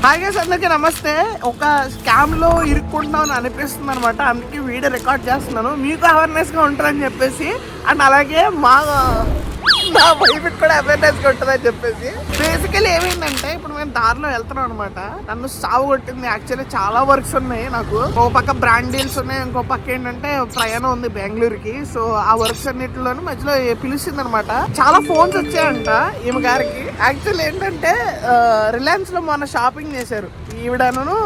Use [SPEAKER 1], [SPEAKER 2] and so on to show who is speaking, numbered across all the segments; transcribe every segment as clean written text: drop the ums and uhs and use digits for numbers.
[SPEAKER 1] Hi guys, అందరికీ నమస్తే. ఒక స్కామ్ లో ఇరుక్కుంటున్నాం అనిపిస్తుంది అనమాట. అందుకే వీడియో రికార్డ్ చేస్తున్నాను, మీకు అవేర్నెస్ గా ఉంటుందని చెప్పేసి. అండ్ అలాగే నా వైఫ్ కూడా అవేర్నెస్ గా ఉంటుందని చెప్పేసి. బేసికలీ ఏమైందంటే, ఇప్పుడు మేము దారిలో వెళ్తున్నాం అనమాట. నన్ను సాగు కొట్టింది. యాక్చువల్లీ చాలా వర్క్స్ ఉన్నాయి నాకు. ఒక పక్క బ్రాండ్ డీల్స్ ఉన్నాయి, ఇంకో పక్క ఏంటంటే ప్రయాణం ఉంది బెంగళూరుకి. సో ఆ వర్క్స్ అన్నిటిలోనూ మధ్యలో పిలిచింది అనమాట. చాలా ఫోన్స్ వచ్చాయంట ఈమె గారికి. యాక్చువల్ ఏంటంటే రిలయన్స్ లో మొన్న షాపింగ్ చేశారు ఈవిడను,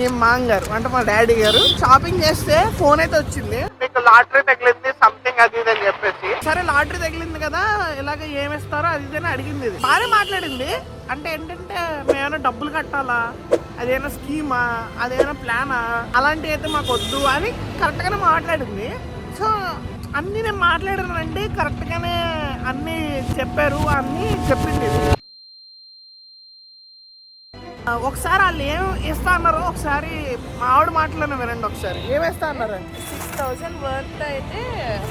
[SPEAKER 1] ఈ మాంగారు అంటే మా డాడీ గారు. షాపింగ్ చేస్తే ఫోన్ అయితే వచ్చింది, మీకు లాటరీ తగిలింది సంథింగ్ అది ఇది అని చెప్పేసి. సరే లాటరీ తగిలింది కదా, ఇలాగ ఏమిస్తారో అది ఇది అని అడిగింది. బాగానే మాట్లాడింది. అంటే ఏంటంటే మేమైనా డబ్బులు కట్టాలా, అదేమైనా స్కీమా, అదేమైనా ప్లానా, అలాంటివి అయితే మాకు వద్దు అని కరెక్ట్ గానే మాట్లాడింది. సో అన్ని నేను మాట్లాడానండి, కరెక్ట్ గానే అన్ని చెప్పారు, అన్ని చెప్పింది. ఒకసారి వాళ్ళు ఏం ఇస్తా అన్నారో ఒకసారి మా ఆవిడ మాటలోనే వినండి. ఒకసారి ఏమేస్తా అన్నారు?
[SPEAKER 2] 6,000 వర్త్ అయితే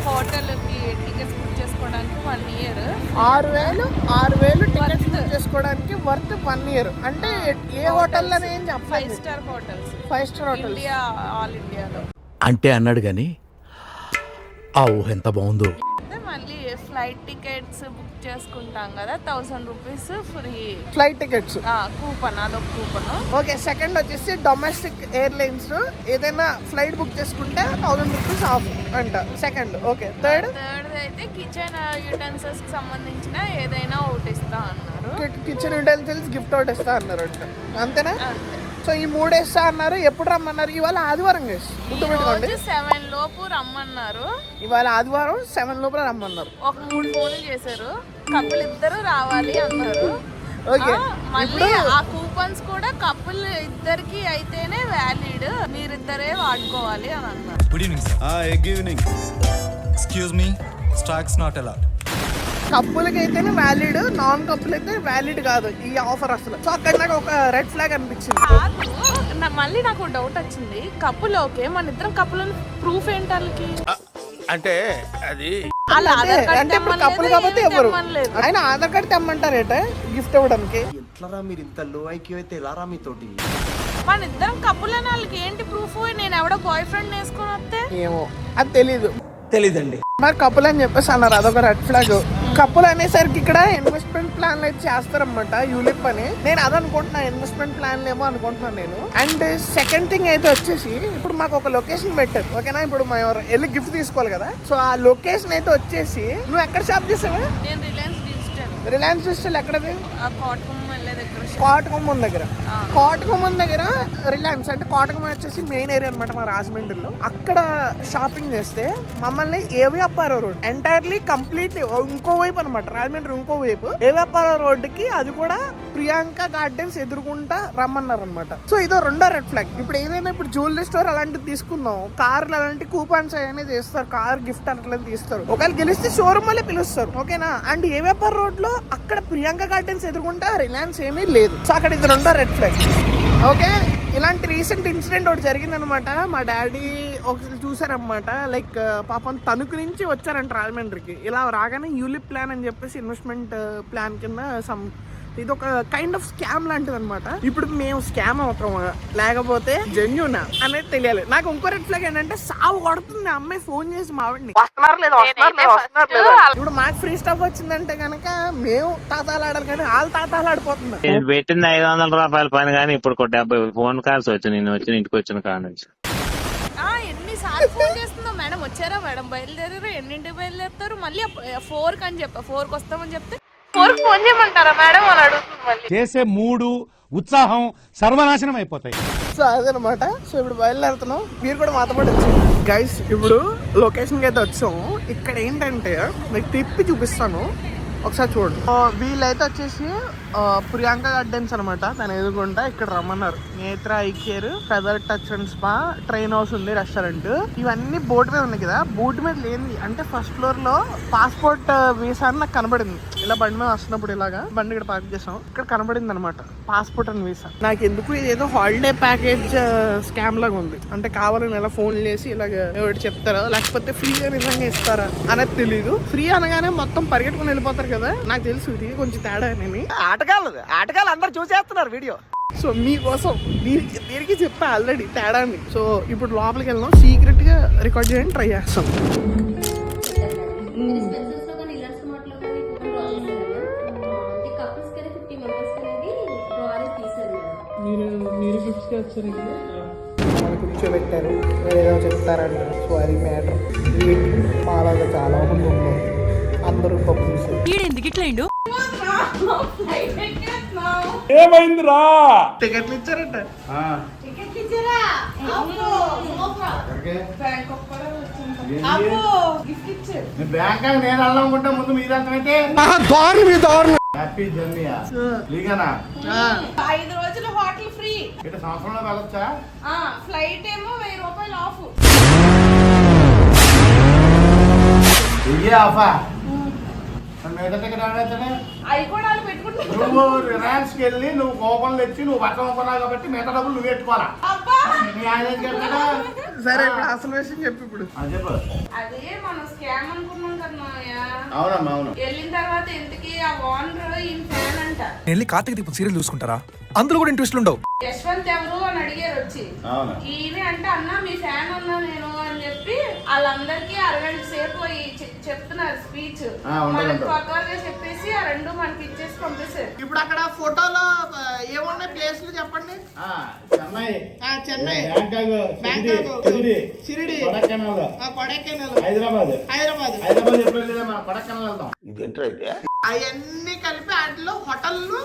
[SPEAKER 2] హోటల్కి టికెట్స్ బుక్ చేసుకోవడానికి 1 ఇయర్.
[SPEAKER 1] 6,000 టికెట్స్ బుక్ చేసుకోవడానికి వర్త్ 1 ఇయర్. అంటే ఏ హోటల్ అని ఏం చెప్పాలి?
[SPEAKER 2] 5 star hotels,
[SPEAKER 1] 5 star hotel
[SPEAKER 2] India, all ఇండియాలో
[SPEAKER 3] అంటే అన్నాడు కానీ ఆ ఊహ ఎంత బాగుందో.
[SPEAKER 2] మళ్ళీ ఫ్లైట్ టికెట్స్ బుక్ చేసుకుంటాం కదా, 1000 rupees free
[SPEAKER 1] flight tickets
[SPEAKER 2] coupon, అదొక కూపన్.
[SPEAKER 1] ఓకే. సెకండ్ వచ్చేసి డొమెస్టిక్ ఎయిర్లైన్స్ ఏదైనా ఫ్లైట్ బుక్ చేసుకుంటే 1000 రూపీస్ ఆఫ్ అంట. సెకండ్. ఓకే. థర్డ్
[SPEAKER 2] అయితే కిచెన్ యూటెన్సిల్స్ కి సంబంధించిన ఏదైనా ఒకటి ఇస్తా అన్నారు.
[SPEAKER 1] కిచెన్ యూటెన్సిల్స్ గిఫ్ట్ ఒకటి ఇస్తా అన్నారు అంట. అంతేనా? సో ఈ 3 ఇస్తా అన్నారు. ఎప్పుడు రమ్మన్నారు? ఇవాళ ఆదివారం గైస్, గుర్తుపెట్టుకోండి.
[SPEAKER 2] 7 లోపు రమ్మన్నారు.
[SPEAKER 1] ఇవాళ ఆదివారం 7 లోపల రమ్మన్నారు.
[SPEAKER 2] ఒక 3 ఫోన్లు చేశారు. కపుల్ ఇద్దరు రావాలి అన్నారు. మళ్ళీ ఆ కూపన్స్ కూడా కపుల్ ఇద్దరికి అయితేనే వ్యాలిడ్, మీరిద్దరే వాడుకోవాలి అని అన్నారు.
[SPEAKER 4] Good evening sir. Good evening. Excuse me, snacks not allowed.
[SPEAKER 1] కప్పులకి అయితేనే వ్యాలిడ్, నాన్ కప్పులు అయితే వ్యాలిడ్ కాదు ఈ ఆఫర్ అసలు. సో అక్కడ నాకు ఒక రెడ్ ఫ్లాగ్ అనిపించింది.
[SPEAKER 2] మళ్ళీ నాకు డౌట్ వచ్చింది. కప్పులు ఓకే, మన ఇద్దరం కప్పులు ప్రూఫ్ ఏంటి వాళ్ళకి?
[SPEAKER 4] అంటే అది
[SPEAKER 1] అంటే ఇప్పుడు కప్పులు కాబట్టి ఎవరు ఆయన ఆధార్ కార్డు తెమ్మంటారేట గిఫ్ట్ ఇవ్వడానికి.
[SPEAKER 5] ఎట్లరా మీరు ఇంత లో ఐక్యూ అయితే ఎలారా మీతోటి?
[SPEAKER 2] మన ఇద్దరం కప్పులు అని వాళ్ళకి ఏంటి ప్రూఫ్? నేను ఎవడో బాయ్ ఫ్రెండ్ వేసుకొని వస్తే
[SPEAKER 1] ఏమో అది తెలీదండి. మరి కప్పులు అని చెప్పేసి అన్నారు, అదొక రెడ్ ఫ్లాగ్. కప్పులు అనేసరికి ఇక్కడ ఇన్వెస్ట్మెంట్ ప్లాన్లు అయితే చేస్తారనమాట, యూలిప్ అని. నేను అది అనుకుంటున్నా, ఇన్వెస్ట్మెంట్ ప్లాన్లు ఏమో అనుకుంటున్నాను నేను. అండ్ సెకండ్ థింగ్ అయితే వచ్చేసి, ఇప్పుడు మాకు ఒక లొకేషన్ పెట్టారు, ఓకేనా? ఇప్పుడు మా ఎవరు వెళ్ళి గిఫ్ట్ తీసుకోవాలి కదా. సో ఆ లొకేషన్ అయితే వచ్చేసి, నువ్వు ఎక్కడ షాప్ చేసావా?
[SPEAKER 2] నేను
[SPEAKER 1] రిలయన్స్ డిజిటల్ ఎక్కడది?
[SPEAKER 2] కోటగుమ్మం
[SPEAKER 1] దగ్గర రిలయన్స్. అంటే కోటగుమ్మం వచ్చేసి మెయిన్ ఏరియా అనమాట మా రాజమండ్రిలో. అక్కడ షాపింగ్ చేస్తే మమ్మల్ని ఏవిఆర్ రోడ్ ఎంటైర్లీ కంప్లీట్లీ ఇంకో వైపు అనమాట, రాజమండ్రి ఇంకో వైపు ఏవిఆర్ రోడ్డుకి, అది కూడా ప్రియాంక గార్డెన్స్ ఎదురుకుంటా రమ్మన్నారు అనమాట. సో ఇదో రెండో రెడ్ ఫ్లాగ్. ఇప్పుడు ఏదైనా ఇప్పుడు జ్యువెలరీ స్టోర్ అలాంటివి తీసుకుందాం, కార్లు అలాంటి కూపన్స్ అనేది ఇస్తారు, కార్ గిఫ్ట్ అట్లా తీస్తారు. ఒకవేళ గెలిస్తే షోరూమ్ వల్లే పిలుస్తారు, ఓకేనా? అండ్ ఏవిఆర్ రోడ్ లో అక్కడ ప్రియాంక గార్డెన్స్ ఎదురుకుంటా రిలయన్స్ ఏమీ లేదు. సో అక్కడ ఇది రెండో రెడ్ ఫ్లాగ్. ఓకే. ఇలాంటి రీసెంట్ ఇన్సిడెంట్ ఒకటి జరిగిందనమాట. మా డాడీ ఒకసారి చూసారనమాట. లైక్ పాపం తణుకు నుంచి వచ్చారంట రాజమండ్రికి. ఇలా రాగానే యూలిప్ ప్లాన్ అని చెప్పేసి ఇన్వెస్ట్మెంట్ ప్లాన్ కింద ఇది ఒక కైండ్ ఆఫ్ స్కామ్ లాంటిది అనమాట. ఇప్పుడు మేము స్కామ్ అవుతామా లేకపోతే జెన్యూనా అనేది తెలియాలి. నాకు ఇంకో రెడ్ ఫ్లాగ్ ఏంటంటే, సాగు కొడుతుంది అమ్మాయి ఫోన్ చేసి మా ఆవిడని, ఇప్పుడు మాకు ఫ్రీ స్టాఫ్ వచ్చిందంటే కనుక మేము తాతాలు ఆడాలి, కానీ వాళ్ళు తాతాలు ఆడిపోతున్నారు.
[SPEAKER 6] నేను పెట్టింది 500 రూపాయల పని, కానీ ఇప్పుడు 70 ఫోన్ కాల్స్ వచ్చి నేను ఇంటికి వచ్చిన కాడ నుంచి.
[SPEAKER 2] ఎన్నిసార్లు ఫోన్ చేస్తుందో, మేడం వచ్చారా, మేడం బయలుదేరారు, ఎన్నింటికి బయలుదేరుతారు, మళ్ళీ 4కి అని చెప్పా, 4కి వస్తామని చెప్తే 4కి ఫోన్ చేయమంటారా మేడం అని అడుగుతుంది. మళ్ళీ
[SPEAKER 7] చేసే మూడు ఉత్సాహం సర్వనాశనం అయిపోతాయి.
[SPEAKER 1] సో అదనమాట. సో ఇప్పుడు బయలుదేరుతున్నాం, మీరు కూడా మాతో పాటు వచ్చారు గైస్. ఇప్పుడు లొకేషన్కి అయితే వచ్చాము. ఇక్కడ ఏంటంటే మీకు తిప్పి చూపిస్తాను, ఒకసారి చూడండి. వీళ్ళైతే వచ్చేసి ప్రియాంక గార్డెన్స్ అనమాట, తను ఎదుర్కొంటా ఇక్కడ రమ్మన్నారు. నేత్ర iCare, feather touch and spa, train house ఉంది, రెస్టారెంట్, ఇవన్నీ బోర్డు మీద ఉన్నాయి కదా. బోర్డు మీద లేని అంటే ఫస్ట్ ఫ్లోర్ లో పాస్పోర్ట్ వీసా అని నాకు కనబడింది. ఇలా బండి మీద వస్తున్నప్పుడు ఇలాగా బండి ఇక్కడ పార్క్ చేసాం, ఇక్కడ కనబడింది అనమాట పాస్పోర్ట్ అండ్ వీసా. నాకు ఎందుకు ఇదేదో హాలిడే ప్యాకేజ్ స్కామ్ లాగా ఉంది. అంటే కావాలని ఇలా ఫోన్ చేసి ఇలాగ ఎవరు చెప్తారా, లేకపోతే ఫ్రీగా నిజంగా ఇస్తారా అనేది తెలీదు. ఫ్రీ అనగానే మొత్తం పరిగెట్టుకుని వెళ్ళిపోతారు కదా, నాకు తెలుసు ఇది కొంచెం తేడా.
[SPEAKER 5] ఆటగాళ్ళు అందరు చూసేస్తున్నారు వీడియో.
[SPEAKER 1] సో మీకోసం దీనికి చెప్పా ఆల్రెడీ తేడాన్ని. సో ఇప్పుడు లోపలికి వెళ్దాం, సీక్రెట్ గా రికార్డ్ చేయడానికి ట్రై చేస్తాం. మీరు గిఫ్ట్స్కి వచ్చారు, కూర్చోబెట్టారు, ఏదో చెప్తారంట. సో అది మ్యాటర్. మాలాగా చాలా మంది ఉన్నారు, అందరూ కపుల్స్.
[SPEAKER 7] ఏమైందిరా?
[SPEAKER 1] టికెట్లు ఇచ్చారంట.
[SPEAKER 7] బ్యాంక్ నేను వెళ్ళాలనుకుంటే ముందు మీదంటే హ్యాపీ జర్నీ. లీగనా
[SPEAKER 2] 5 రోజులు హోటల్ ఫ్రీ.
[SPEAKER 7] ఇటు సంవత్సరంలో వెళ్ళొచ్చా?
[SPEAKER 2] ఫ్లైట్ ఏమో 1000 రూపాయలు ఆఫ్.
[SPEAKER 7] ఇయ్యే ఆఫా మీద టికెట్ ఆడతానే.
[SPEAKER 2] అవి కూడా వాళ్ళు పెట్టుకుంటారు.
[SPEAKER 7] నువ్వు రిలయన్స్ కి వెళ్ళి నువ్వు కోపం తెచ్చి నువ్వు బట్టలు కొనుక్కున్నావు కాబట్టి మిగతా డబ్బులు నువ్వు పెట్టుకోవాలా. నీ ఆయన ఏం చెప్తాడా?
[SPEAKER 1] సరే ఇప్పుడు అసలు విషయం చెప్పు. ఇప్పుడు
[SPEAKER 7] చెప్పు.
[SPEAKER 2] అదే మనం స్కామ్ అనుకున్నాం కదా.
[SPEAKER 7] అవునమ్మా అవును.
[SPEAKER 2] వెళ్ళిన తర్వాత ఇంతకీ ఆ ఓనర్ ఈయన ఫ్యాన్ అంట.
[SPEAKER 8] వెళ్ళి కార్తీక దీపం సీరియల్ చూసుకుంటారా? అందులో కూడా ఇంట్రెస్ట్ ఉండవు.
[SPEAKER 2] యశ్వంత్ ఎవరు అని అడిగారు వచ్చి.
[SPEAKER 7] అవును.
[SPEAKER 2] ఈయన అంటే అన్న మీ ఫ్యాన్ ఉన్నా నేను అని చెప్పి వాళ్ళందరికీ 6 గంటల సేపు చెప్తున్నారు స్పీచ్. మనకి త్వరగా చెప్పేసి ఆ 2 మనకి ఇచ్చేసి పంపిస్తారు.
[SPEAKER 1] ఇప్పుడు అక్కడ ఫోటోలో ఏమున్నాయి ప్లేస్లు చెప్పండి.
[SPEAKER 7] చెన్నై,
[SPEAKER 1] చెన్నై,
[SPEAKER 7] బ్యాంకాక్,
[SPEAKER 1] షిరిడి,
[SPEAKER 7] కొడైకెనాల్, హైదరాబాద్.
[SPEAKER 1] హైదరాబాద్
[SPEAKER 7] ఎప్పుడు వెళ్ళేదా? కొడైకెనాల్ వెళ్దాం.
[SPEAKER 1] అవన్నీ కలిపి వాటిలో హోటళ్ళు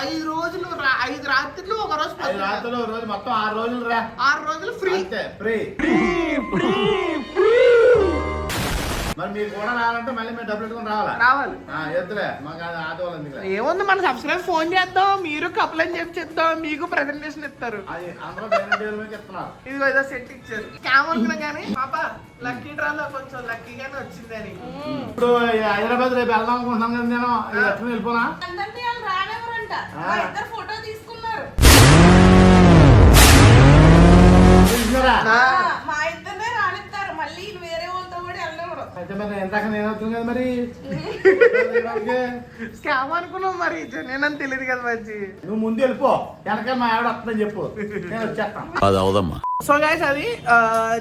[SPEAKER 1] 5 రోజులు 5 రాత్రులు, ఒక రోజు
[SPEAKER 7] 5 రాత్రులు, రోజు మొత్తం 6 రోజులు రా.
[SPEAKER 1] 6 రోజులు ఫ్రీ.
[SPEAKER 7] ఫ్రీ. మరి మీరు కూడా రావాలంటే మళ్ళీ మీరు డబ్బులు పెట్టుకుని రావాలి. ఎద్దులే మాకు ఆటోలు
[SPEAKER 1] ఏముంది, మన సబ్స్క్రైబర్ ఫోన్ చేద్దాం, మీరు కపుల్ అని చెప్పి చెప్తాం, మీకు ప్రెజెంటేషన్ ఇస్తారు.
[SPEAKER 7] అది అందరూ డైనింగ్ టేబుల్ మీద చెప్తున్నారు.
[SPEAKER 1] ఇదిగో ఏదో సెట్ ఇచ్చారు. స్కామ్ అనుకున్నా కానీ పాప లక్కీ డ్రాలో కొంచెం లక్కీగానే వచ్చిందని.
[SPEAKER 7] ఇప్పుడు హైదరాబాద్ రేపు వెళ్దాం అనుకుంటున్నాం కదా, నేను ఎట్లా వెళ్ళిపోనా?
[SPEAKER 2] అందరినీ వాళ్ళు రానివ్వరంట. మా ఇద్దరు ఫోటో తీసుకున్నారు. మా ఇద్దరినే రానిస్తారు, మళ్ళీ వేరే వాళ్ళతో కూడా వెళ్ళనివ్వరు.
[SPEAKER 7] అయితే మరి ఎంతక నేను అవుతుంది కదా మరి.
[SPEAKER 1] స్కామ్ అనుకున్నాం, మరి నేనని తెలియదు కదా మంచి.
[SPEAKER 7] నువ్వు ముందు వెళ్ళిపో, వెనక మా ఆవిడ వస్తుందని చెప్పు, నేను వచ్చేస్తాను.
[SPEAKER 3] అది అవదమ్మా.
[SPEAKER 1] సో గైస్ అది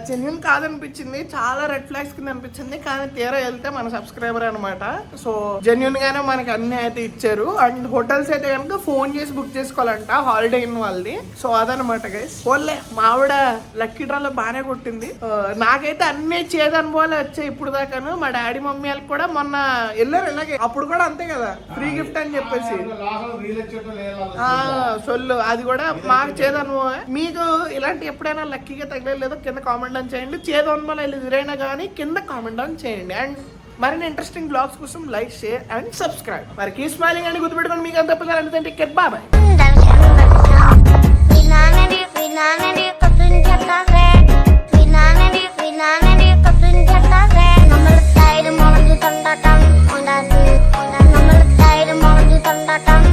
[SPEAKER 1] జెన్యున్ కాదనిపించింది, చాలా రెడ్ ఫ్లాగ్స్ కింద అనిపించింది. కానీ తీరా వెళ్తే మన సబ్స్క్రైబర్ అనమాట. సో జెన్యున్ గానే మనకి అన్ని అయితే ఇచ్చారు. అండ్ హోటల్స్ అయితే కనుక ఫోన్ చేసి బుక్ చేసుకోవాలంట, హాలిడే ఇన్ వాళ్ళది. సో అదనమాట గైస్. పోన్లే, మా ఆవిడ లక్కీ డ్రాలో బాగానే కొట్టింది. నాకైతే అన్ని చేదనుభవాలు వచ్చాయి ఇప్పుడు దాకాను. మా డాడీ మమ్మీ వాళ్ళకి కూడా మొన్న వెళ్ళారు ఇలాగే, అప్పుడు కూడా అంతే కదా, ఫ్రీ గిఫ్ట్ అని చెప్పేసి సొల్లు. అది కూడా మాకు చేదనుభవం. మీకు ఇలాంటి ఎప్పుడైనా లక్కీగా తగలేదు కింద కామెంట్ అని చేయండి. చేదు అనుభవాలు ఎదురైనా కానీ కింద కామెంట్ అని చేయండి. అండ్ మరిన్ని ఇంట్రెస్టింగ్ బ్లాగ్స్ కోసం లైక్, షేర్ అండ్ సబ్స్క్రైబ్. మరి కీ స్మైలింగ్ అని గుర్తుపెట్టుకోండి. మీకు అంత అంటే బాయ్.
[SPEAKER 9] നമ്മൾ തൈര് മുളക് തണ്ടാട്ടം